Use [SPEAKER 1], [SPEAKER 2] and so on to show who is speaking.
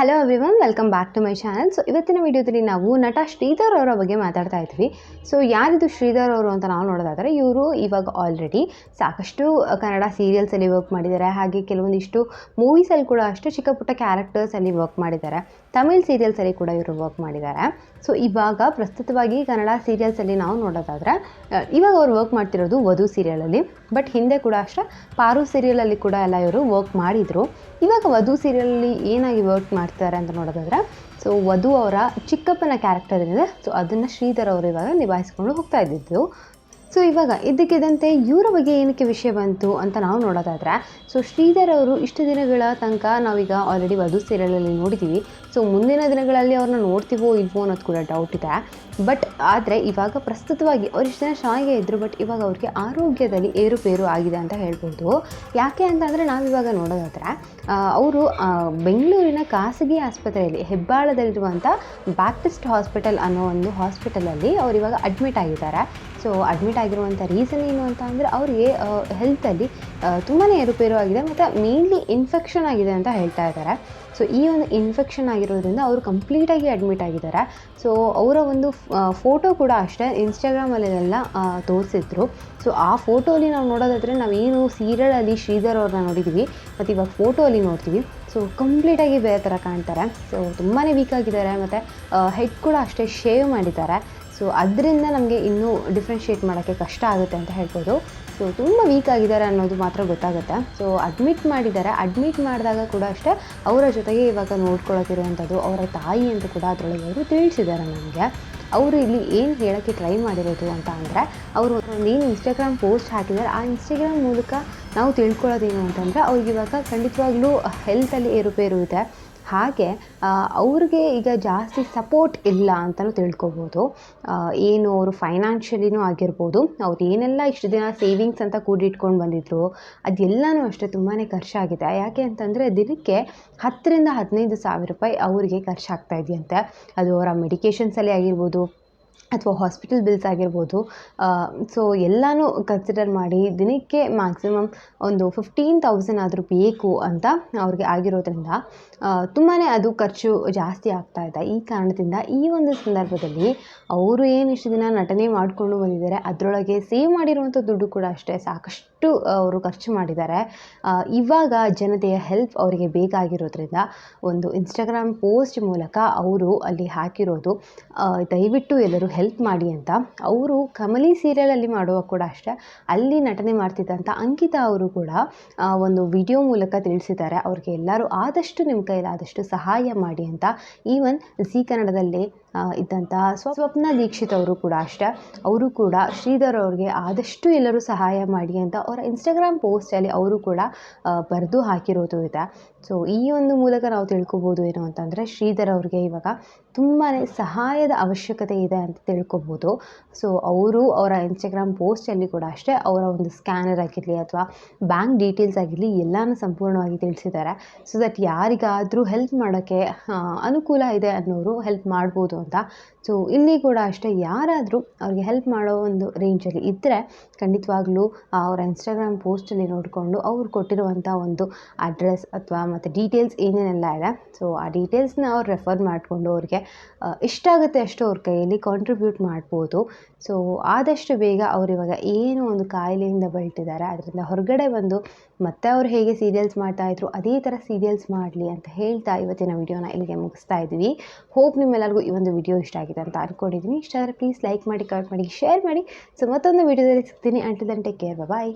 [SPEAKER 1] Hello everyone, welcome back to my channel. So ಇವತ್ತಿನ ವಿಡಿಯೋದಲ್ಲಿ ನಾವು ನಟ ಶ್ರೀಧರ್ ಅವರ ಬಗ್ಗೆ ಮಾತಾಡ್ತಾ ಇದ್ವಿ. ಸೊ ಯಾರಿದು ಶ್ರೀಧರ್ ಅವರು ಅಂತ ನಾವು ನೋಡೋದಾದರೆ, ಇವರು ಇವಾಗ ಆಲ್ರೆಡಿ ಸಾಕಷ್ಟು ಕನ್ನಡ ಸೀರಿಯಲ್ಸಲ್ಲಿ ವರ್ಕ್ ಮಾಡಿದ್ದಾರೆ. ಹಾಗೆ ಕೆಲವೊಂದಿಷ್ಟು ಮೂವೀಸಲ್ಲಿ ಕೂಡ ಅಷ್ಟು ಚಿಕ್ಕ ಪುಟ್ಟ ಕ್ಯಾರೆಕ್ಟರ್ಸಲ್ಲಿ ವರ್ಕ್ ಮಾಡಿದ್ದಾರೆ. ತಮಿಳ್ ಸೀರಿಯಲ್ಸಲ್ಲಿ ಕೂಡ ಇವರು ವರ್ಕ್ ಮಾಡಿದ್ದಾರೆ. ಸೊ ಇವಾಗ ಪ್ರಸ್ತುತವಾಗಿ ಕನ್ನಡ ಸೀರಿಯಲ್ಸಲ್ಲಿ ನಾವು ನೋಡೋದಾದರೆ, ಇವಾಗ ಅವ್ರು ವರ್ಕ್ ಮಾಡ್ತಿರೋದು ವಧು ಸೀರಿಯಲಲ್ಲಿ. ಬಟ್ ಹಿಂದೆ ಕೂಡ ಅಷ್ಟೇ ಪಾರು ಸೀರಿಯಲಲ್ಲಿ ಕೂಡ ಎಲ್ಲ ಇವರು ವರ್ಕ್ ಮಾಡಿದರು. ಇವಾಗ ವಧು ಸೀರಿಯಲಲ್ಲಿ ಏನಾಗಿ ವರ್ಕ್ ಮಾಡ್ತಾರೆ ಅಂತ ನೋಡೋದಾದರೆ, ಸೊ ವಧು ಅವರ ಚಿಕ್ಕಪ್ಪನ ಕ್ಯಾರೆಕ್ಟರ್ ಏನಿದೆ, ಸೊ ಅದನ್ನು ಶ್ರೀಧರ್ ಅವರು ಇವಾಗ ನಿಭಾಯಿಸ್ಕೊಂಡು ಹೋಗ್ತಾ ಇದ್ದಿದ್ದು. ಸೊ ಇವಾಗ ಇದ್ದಕ್ಕಿದ್ದಂತೆ ಇವರ ಬಗ್ಗೆ ಏನಕ್ಕೆ ವಿಷಯ ಬಂತು ಅಂತ ನಾವು ನೋಡೋದಾದರೆ, ಸೊ ಶ್ರೀಧರ್ ಅವರು ಇಷ್ಟು ದಿನಗಳ ತನಕ ನಾವೀಗ ಆಲ್ರೆಡಿ ವಧು ಸೀರಿಯಲಲ್ಲಿ ನೋಡಿದ್ದೀವಿ. ಸೊ ಮುಂದಿನ ದಿನಗಳಲ್ಲಿ ಅವ್ರನ್ನ ನೋಡ್ತೀವೋ ಇಲ್ವೋ ಅನ್ನೋದು ಕೂಡ ಡೌಟ್ ಇದೆ. ಬಟ್ ಆದರೆ ಇವಾಗ ಪ್ರಸ್ತುತವಾಗಿ ಅವ್ರು ಇಷ್ಟು ದಿನ ಚೆನ್ನಾಗೇ ಇದ್ದರು. ಬಟ್ ಇವಾಗ ಅವ್ರಿಗೆ ಆರೋಗ್ಯದಲ್ಲಿ ಏರುಪೇರು ಆಗಿದೆ ಅಂತ ಹೇಳ್ಬೋದು. ಯಾಕೆ ಅಂತಂದರೆ, ನಾವಿವಾಗ ನೋಡೋದಾದರೆ ಅವರು ಬೆಂಗಳೂರಿನ ಖಾಸಗಿ ಆಸ್ಪತ್ರೆಯಲ್ಲಿ ಹೆಬ್ಬಾಳದಲ್ಲಿರುವಂಥ ಬ್ಯಾಪ್ಟಿಸ್ಟ್ ಹಾಸ್ಪಿಟಲ್ ಅನ್ನೋ ಒಂದು ಹಾಸ್ಪಿಟಲಲ್ಲಿ ಅವ್ರು ಇವಾಗ ಅಡ್ಮಿಟ್ ಆಗಿದ್ದಾರೆ. ಸೊ ಅಡ್ಮಿಟ್ ಆಗಿರುವಂಥ ರೀಸನ್ ಏನು ಅಂತ ಅಂದರೆ, ಅವರಿಗೆ ಹೆಲ್ತಲ್ಲಿ ತುಂಬಾ ಏರುಪೇರು ಆಗಿದೆ ಮತ್ತು ಮೇನ್ಲಿ ಇನ್ಫೆಕ್ಷನ್ ಆಗಿದೆ ಅಂತ ಹೇಳ್ತಾ ಇದ್ದಾರೆ. ಸೊ ಈ ಒಂದು ಇನ್ಫೆಕ್ಷನ್ ಆಗಿರೋದ್ರಿಂದ ಅವರು ಕಂಪ್ಲೀಟಾಗಿ ಅಡ್ಮಿಟ್ ಆಗಿದ್ದಾರೆ. ಸೊ ಅವರ ಒಂದು ಫೋಟೋ ಕೂಡ ಅಷ್ಟೇ ಇನ್ಸ್ಟಾಗ್ರಾಮಲ್ಲೆಲ್ಲ ತೋರಿಸಿದ್ರು. ಸೊ ಆ ಫೋಟೋಲಿ ನಾವು ನೋಡೋದಾದರೆ, ನಾವೇನು ಸೀರಿಯಲಲ್ಲಿ ಶ್ರೀಧರ್ ಅವ್ರನ್ನ ನೋಡಿದ್ದೀವಿ ಮತ್ತು ಇವಾಗ ಫೋಟೋ ಅಲ್ಲಿ ನೋಡ್ತೀವಿ. ಸೊ ಕಂಪ್ಲೀಟಾಗಿ ಬೇರೆ ಥರ ಕಾಣ್ತಾರೆ. ಸೊ ತುಂಬಾ ವೀಕ್ ಆಗಿದ್ದಾರೆ ಮತ್ತು ಹೆಡ್ ಕೂಡ ಅಷ್ಟೇ ಶೇವ್ ಮಾಡಿದ್ದಾರೆ. ಸೊ ಅದರಿಂದ ನಮಗೆ ಇನ್ನೂ ಡಿಫ್ರೆನ್ಷಿಯೇಟ್ ಮಾಡೋಕ್ಕೆ ಕಷ್ಟ ಆಗುತ್ತೆ ಅಂತ ಹೇಳ್ಬೋದು. ಸೊ ತುಂಬ ವೀಕ್ ಆಗಿದ್ದಾರೆ ಅನ್ನೋದು ಮಾತ್ರ ಗೊತ್ತಾಗುತ್ತೆ. ಸೊ ಅಡ್ಮಿಟ್ ಮಾಡಿದ್ದಾರೆ. ಅಡ್ಮಿಟ್ ಮಾಡಿದಾಗ ಕೂಡ ಅಷ್ಟೇ ಅವರ ಜೊತೆಗೆ ಇವಾಗ ನೋಡ್ಕೊಳ್ಳೋತಿರುವಂಥದ್ದು ಅವರ ತಾಯಿ ಅಂತ ಕೂಡ ಅದರೊಳಗೆ ಅವರು ತಿಳಿಸಿದ್ದಾರೆ ನಮಗೆ. ಅವರು ಇಲ್ಲಿ ಏನು ಹೇಳೋಕ್ಕೆ ಟ್ರೈ ಮಾಡಿರೋದು ಅಂತ ಅಂದರೆ, ಅವರು ಏನು ಇನ್ಸ್ಟಾಗ್ರಾಮ್ ಪೋಸ್ಟ್ ಹಾಕಿದ್ದಾರೆ, ಆ ಇನ್ಸ್ಟಾಗ್ರಾಮ್ ಮೂಲಕ ನಾವು ತಿಳ್ಕೊಳ್ಳೋದೇನು ಅಂತಂದರೆ, ಅವ್ರಿಗೆ ಇವಾಗ ಖಂಡಿತವಾಗ್ಲೂ ಹೆಲ್ತಲ್ಲಿ ಏರುಪೇರು ಇದೆ. ಹಾಗೆ ಅವ್ರಿಗೆ ಈಗ ಜಾಸ್ತಿ ಸಪೋರ್ಟ್ ಇಲ್ಲ ಅಂತಲೂ ತಿಳ್ಕೊಬೋದು. ಏನು ಅವರು ಫೈನಾನ್ಷಿಯಲಿನೂ ಆಗಿರ್ಬೋದು, ಅವ್ರು ಏನೆಲ್ಲ ಇಷ್ಟು ದಿನ ಸೇವಿಂಗ್ಸ್ ಅಂತ ಕೂಡಿಟ್ಕೊಂಡು ಬಂದಿದ್ರು ಅದೆಲ್ಲನೂ ಅಷ್ಟೇ ತುಂಬಾ ಖರ್ಚಾಗಿದೆ. ಯಾಕೆ ಅಂತಂದರೆ, ದಿನಕ್ಕೆ 10,000 ರಿಂದ 15,000 ರೂಪಾಯಿ ಅವರಿಗೆ ಖರ್ಚಾಗ್ತಾ ಇದೆಯಂತೆ. ಅದು ಅವರ ಮೆಡಿಕೇಷನ್ಸಲ್ಲಿ ಆಗಿರ್ಬೋದು ಅಥವಾ ಹಾಸ್ಪಿಟಲ್ ಬಿಲ್ಸ್ ಆಗಿರ್ಬೋದು. ಸೊ ಎಲ್ಲನೂ ಕನ್ಸಿಡರ್ ಮಾಡಿ ದಿನಕ್ಕೆ ಮ್ಯಾಕ್ಸಿಮಮ್ ಒಂದು 15,000 ಆದರೂ ಬೇಕು ಅಂತ ಅವ್ರಿಗೆ ಆಗಿರೋದ್ರಿಂದ ತುಂಬಾ ಅದು ಖರ್ಚು ಜಾಸ್ತಿ ಆಗ್ತಾ ಇದೆ. ಈ ಕಾರಣದಿಂದ ಈ ಒಂದು ಸಂದರ್ಭದಲ್ಲಿ ಅವರು ಏನು ಇಷ್ಟು ದಿನ ನಟನೆ ಮಾಡಿಕೊಂಡು ಬಂದಿದ್ದಾರೆ, ಅದರೊಳಗೆ ಸೇವ್ ಮಾಡಿರುವಂಥ ದುಡ್ಡು ಕೂಡ ಅಷ್ಟೇ ಸಾಕಷ್ಟು ಅವರು ಖರ್ಚು ಮಾಡಿದ್ದಾರೆ. ಇವಾಗ ಜನತೆಯ ಹೆಲ್ಪ್ ಅವರಿಗೆ ಬೇಕಾಗಿರೋದ್ರಿಂದ ಒಂದು ಇನ್ಸ್ಟಾಗ್ರಾಮ್ ಪೋಸ್ಟ್ ಮೂಲಕ ಅವರು ಅಲ್ಲಿ ಹಾಕಿರೋದು, ದಯವಿಟ್ಟು ಎಲ್ಲರೂ ಹೆಲ್ಪ್ ಮಾಡಿ ಅಂತ. ಅವರು ಕಮಲಿ ಸೀರಿಯಲಲ್ಲಿ ಮಾಡುವಾಗ ಕೂಡ ಅಷ್ಟೇ ಅಲ್ಲಿ ನಟನೆ ಮಾಡ್ತಿದ್ದಂಥ ಅಂಕಿತಾ ಅವರು ಕೂಡ ಒಂದು ವಿಡಿಯೋ ಮೂಲಕ ತಿಳಿಸಿದ್ದಾರೆ, ಅವ್ರಿಗೆ ಎಲ್ಲರೂ ಆದಷ್ಟು ನಿಮ್ಮ ಕೈಲಾದಷ್ಟು ಸಹಾಯ ಮಾಡಿ ಅಂತ. ಈವನ್ ಝೀ ಕನ್ನಡದಲ್ಲಿ ಇದ್ದಂಥ ಸ್ವಪ್ನ ದೀಕ್ಷಿತ್ ಅವರು ಕೂಡ ಅಷ್ಟೇ, ಅವರು ಕೂಡ ಶ್ರೀಧರ್ ಅವ್ರಿಗೆ ಆದಷ್ಟು ಎಲ್ಲರೂ ಸಹಾಯ ಮಾಡಿ ಅಂತ ಅವರ ಇನ್ಸ್ಟಾಗ್ರಾಮ್ ಪೋಸ್ಟಲ್ಲಿ ಅವರು ಕೂಡ ಬರೆದು ಹಾಕಿರೋದು ಇದೆ. ಸೊ ಈ ಒಂದು ಮೂಲಕ ನಾವು ತಿಳ್ಕೊಬೋದು ಏನು ಅಂತಂದರೆ, ಶ್ರೀಧರ್ ಅವ್ರಿಗೆ ಇವಾಗ ತುಂಬಾ ಸಹಾಯದ ಅವಶ್ಯಕತೆ ಇದೆ ಅಂತ ತಿಳ್ಕೊಬೋದು. ಸೊ ಅವರು ಅವರ ಇನ್ಸ್ಟಾಗ್ರಾಮ್ ಪೋಸ್ಟಲ್ಲಿ ಕೂಡ ಅಷ್ಟೇ ಅವರ ಒಂದು ಸ್ಕ್ಯಾನರ್ ಆಗಿರಲಿ ಅಥವಾ ಬ್ಯಾಂಕ್ ಡೀಟೇಲ್ಸ್ ಆಗಿರಲಿ ಎಲ್ಲನೂ ಸಂಪೂರ್ಣವಾಗಿ ತಿಳಿಸಿದ್ದಾರೆ. ಸೊ ದಟ್ ಯಾರಿಗಾದರೂ ಹೆಲ್ಪ್ ಮಾಡೋಕ್ಕೆ ಅನುಕೂಲ ಇದೆ ಅನ್ನೋರು ಹೆಲ್ಪ್ ಮಾಡ್ಬೋದು ಅಂತ. ಸೊ ಇಲ್ಲಿ ಕೂಡ ಅಷ್ಟೇ ಯಾರಾದರೂ ಅವ್ರಿಗೆ ಹೆಲ್ಪ್ ಮಾಡೋ ಒಂದು ರೇಂಜಲ್ಲಿ ಇದ್ದರೆ ಖಂಡಿತವಾಗ್ಲೂ ಅವರ ಇನ್ಸ್ಟಾಗ್ರಾಮ್ ಪೋಸ್ಟಲ್ಲಿ ನೋಡಿಕೊಂಡು ಅವ್ರು ಕೊಟ್ಟಿರುವಂಥ ಒಂದು ಅಡ್ರೆಸ್ ಅಥವಾ ಮತ್ತು ಡೀಟೇಲ್ಸ್ ಏನೇನೆಲ್ಲ ಇದೆ, ಸೊ ಆ ಡೀಟೇಲ್ಸ್ನ ಅವ್ರು ರೆಫರ್ ಮಾಡಿಕೊಂಡು ಅವ್ರಿಗೆ ಎಷ್ಟಾಗುತ್ತೆ ಅಷ್ಟು ಅವ್ರ ಕೈಯಲ್ಲಿ ಕಾಂಟ್ರಿಬ್ಯೂಟ್ ಮಾಡ್ಬೋದು. ಸೊ ಆದಷ್ಟು ಬೇಗ ಅವ್ರು ಇವಾಗ ಏನು ಒಂದು ಕಾಯಿಲೆಯಿಂದ ಬಳಲ್ತಿದ್ದಾರೆ ಅದರಿಂದ ಹೊರಗಡೆ ಬಂದು ಮತ್ತೆ ಅವ್ರು ಹೇಗೆ ಸೀರಿಯಲ್ಸ್ ಮಾಡ್ತಾಯಿದ್ರು ಅದೇ ಥರ ಸೀರಿಯಲ್ಸ್ ಮಾಡಲಿ ಅಂತ ಹೇಳ್ತಾ ಇವತ್ತಿನ ವಿಡಿಯೋನ ಇಲ್ಲಿಗೆ ಮುಗಿಸ್ತಾ ಇದ್ವಿ. ಹೋಪ್ ನಿಮ್ಮೆಲ್ಲರಿಗೂ ಈ ಒಂದು ವಿಡಿಯೋ ಇಷ್ಟ ಆಗಿದೆ ಅಂತ ಅಂದ್ಕೊಂಡಿದ್ದೀನಿ. ಇಷ್ಟ ಆದರೆ ಪ್ಲೀಸ್ ಲೈಕ್ ಮಾಡಿ, ಕಮೆಂಟ್ ಮಾಡಿ, ಶೇರ್ ಮಾಡಿ. ಸೊ ಮತ್ತೊಂದು ವಿಡಿಯೋದಲ್ಲಿ ಸಿಗ್ತೀನಿ. ಅಂಟಿಲ್ ದೆನ್ ಟೇಕ್ ಕೇರ್, ಬಾಯ್.